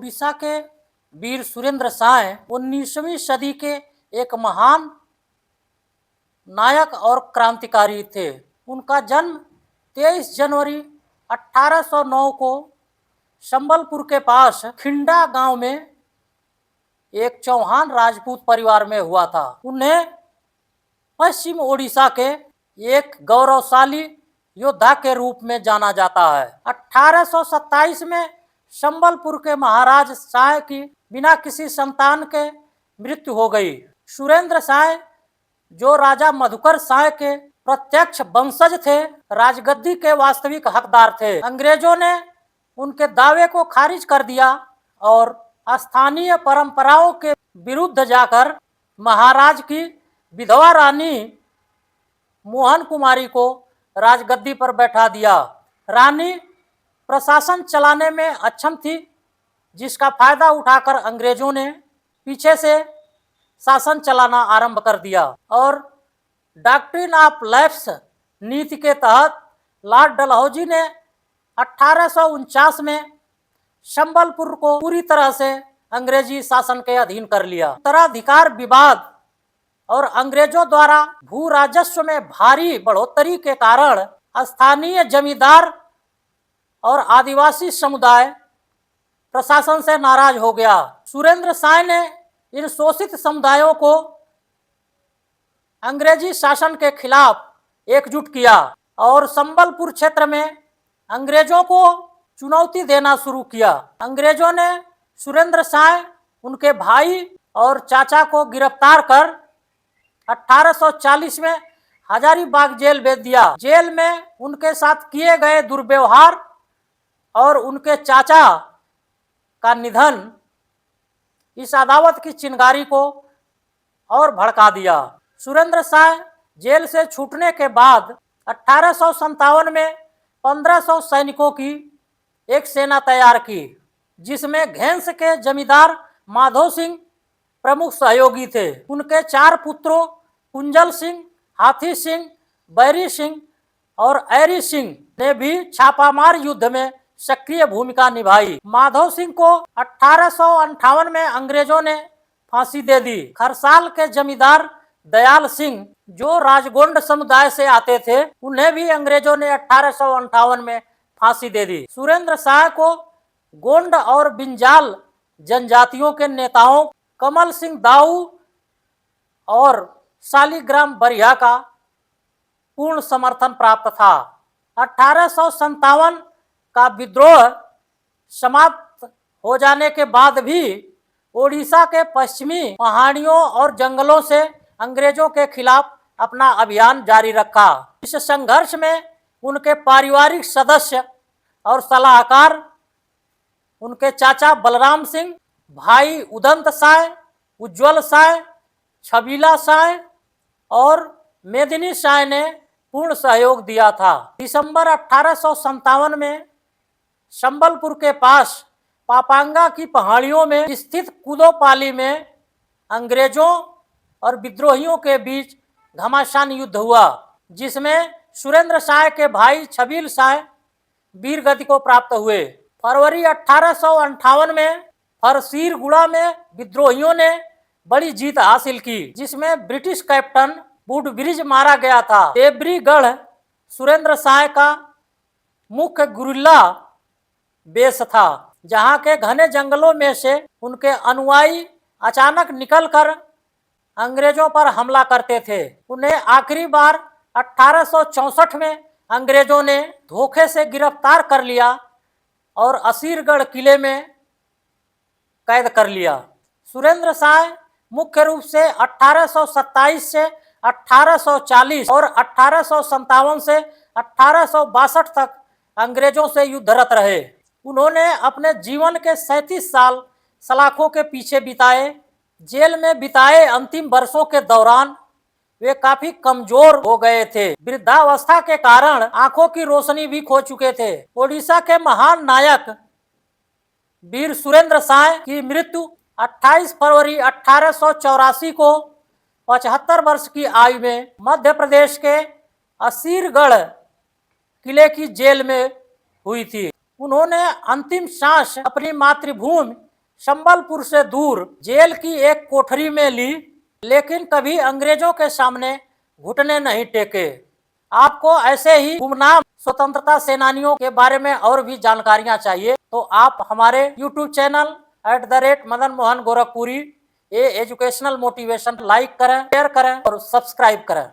ओडिशा के वीर सुरेंद्र साय 19वीं सदी के एक महान नायक और क्रांतिकारी थे। उनका जन्म 23 जनवरी 1809 को संबलपुर के पास खिंडा गांव में एक चौहान राजपूत परिवार में हुआ था। उन्हें पश्चिम ओडिशा के एक गौरवशाली योद्धा के रूप में जाना जाता है। 1827 में संबलपुर के महाराज साय की बिना किसी संतान के मृत्यु हो गई। सुरेंद्र साय जो राजा मधुकर साय के प्रत्यक्ष वंशज थे, राजगद्दी के वास्तविक हकदार थे। अंग्रेजों ने उनके दावे को खारिज कर दिया और स्थानीय परंपराओं के विरुद्ध जाकर महाराज की विधवा रानी मोहन कुमारी को राजगद्दी पर बैठा दिया। रानी प्रशासन चलाने में अक्षम थी, जिसका फायदा उठाकर अंग्रेजों ने पीछे से शासन चलाना आरंभ कर दिया और डॉक्ट्रिन ऑफ लैप्स नीति के तहत लॉर्ड डलहौजी ने 1849 में संबलपुर को पूरी तरह से अंग्रेजी शासन के अधीन कर लिया। उत्तराधिकार विवाद और अंग्रेजों द्वारा भू राजस्व में भारी बढ़ोतरी के कारण स्थानीय जमींदार और आदिवासी समुदाय प्रशासन से नाराज हो गया। सुरेंद्र साय ने इन शोषित समुदायों को अंग्रेजी शासन के खिलाफ एकजुट किया और संबलपुर क्षेत्र में अंग्रेजों को चुनौती देना शुरू किया। अंग्रेजों ने सुरेंद्र साय, उनके भाई और चाचा को गिरफ्तार कर 1840 में हजारीबाग जेल भेज दिया। जेल में उनके साथ किए गए दुर्व्यवहार और उनके चाचा का निधन इस अदावत की चिंगारी को और भड़का दिया। सुरेंद्र साय जेल से छूटने के बाद 1857 में 1500 सैनिकों की एक सेना तैयार की, जिसमें घेंस के जमींदार माधो सिंह प्रमुख सहयोगी थे। उनके 4 पुत्रों कुंजल सिंह, हाथी सिंह, बैरी सिंह और ऐरी सिंह ने भी छापामार युद्ध में सक्रिय भूमिका निभाई। माधव सिंह को 1858 में अंग्रेजों ने फांसी दे दी। खरसाल के जमींदार दयाल सिंह, जो राजगोंड समुदाय से आते थे, उन्हें भी अंग्रेजों ने 1858 में फांसी दे दी। सुरेंद्र साय को गोंड और बिंजाल जनजातियों के नेताओं कमल सिंह दाऊ और शालिग्राम बरिया का पूर्ण समर्थन प्राप्त था। 1857 का विद्रोह समाप्त हो जाने के बाद भी ओडिशा के पश्चिमी पहाड़ियों और जंगलों से अंग्रेजों के खिलाफ अपना अभियान जारी रखा। इस संघर्ष में उनके पारिवारिक सदस्य और सलाहकार उनके चाचा बलराम सिंह, भाई उदंत साय, उज्ज्वल साय, छबीला साय और मेदिनी साय ने पूर्ण सहयोग दिया था। दिसंबर 1857 में संबलपुर के पास पापांगा की पहाड़ियों में स्थित कुदोपाली में अंग्रेजों और विद्रोहियों के बीच घमासान युद्ध हुआ, जिसमें सुरेंद्र साय के भाई छबील साय वीर गति को प्राप्त हुए। फरवरी 1858 में फरसीरगुड़ा में विद्रोहियों ने बड़ी जीत हासिल की, जिसमें ब्रिटिश कैप्टन वुडब्रिज मारा गया था। देवरीगढ़ सुरेंद्र साय का मुख्य गुरिल्ला बेस था, जहां के घने जंगलों में से उनके अनुयायी अचानक निकलकर अंग्रेजों पर हमला करते थे। उन्हें आखिरी बार 1864 में अंग्रेजों ने धोखे से गिरफ्तार कर लिया और असीरगढ़ किले में कैद कर लिया। सुरेंद्र साय मुख्य रूप से 1827 से 1840 और 1857 से 1862 तक अंग्रेजों से युद्धरत रहे। उन्होंने अपने जीवन के 37 साल सलाखों के पीछे बिताए। जेल में बिताए अंतिम वर्षों के दौरान वे काफी कमजोर हो गए थे। वृद्धावस्था के कारण आंखों की रोशनी भी खो चुके थे। ओडिशा के महान नायक वीर सुरेंद्र साय की मृत्यु 28 फरवरी 1884 को 75 वर्ष की आयु में मध्य प्रदेश के असीरगढ़ किले की जेल में हुई थी। उन्होंने अंतिम सांस अपनी मातृभूमि संबलपुर से दूर जेल की एक कोठरी में ली, लेकिन कभी अंग्रेजों के सामने घुटने नहीं टेके। आपको ऐसे ही गुमनाम स्वतंत्रता सेनानियों के बारे में और भी जानकारियां चाहिए तो आप हमारे YouTube channel @Madan Mohan Gorakhpuri educational motivation like करें, शेयर करें और सब्सक्राइब करें।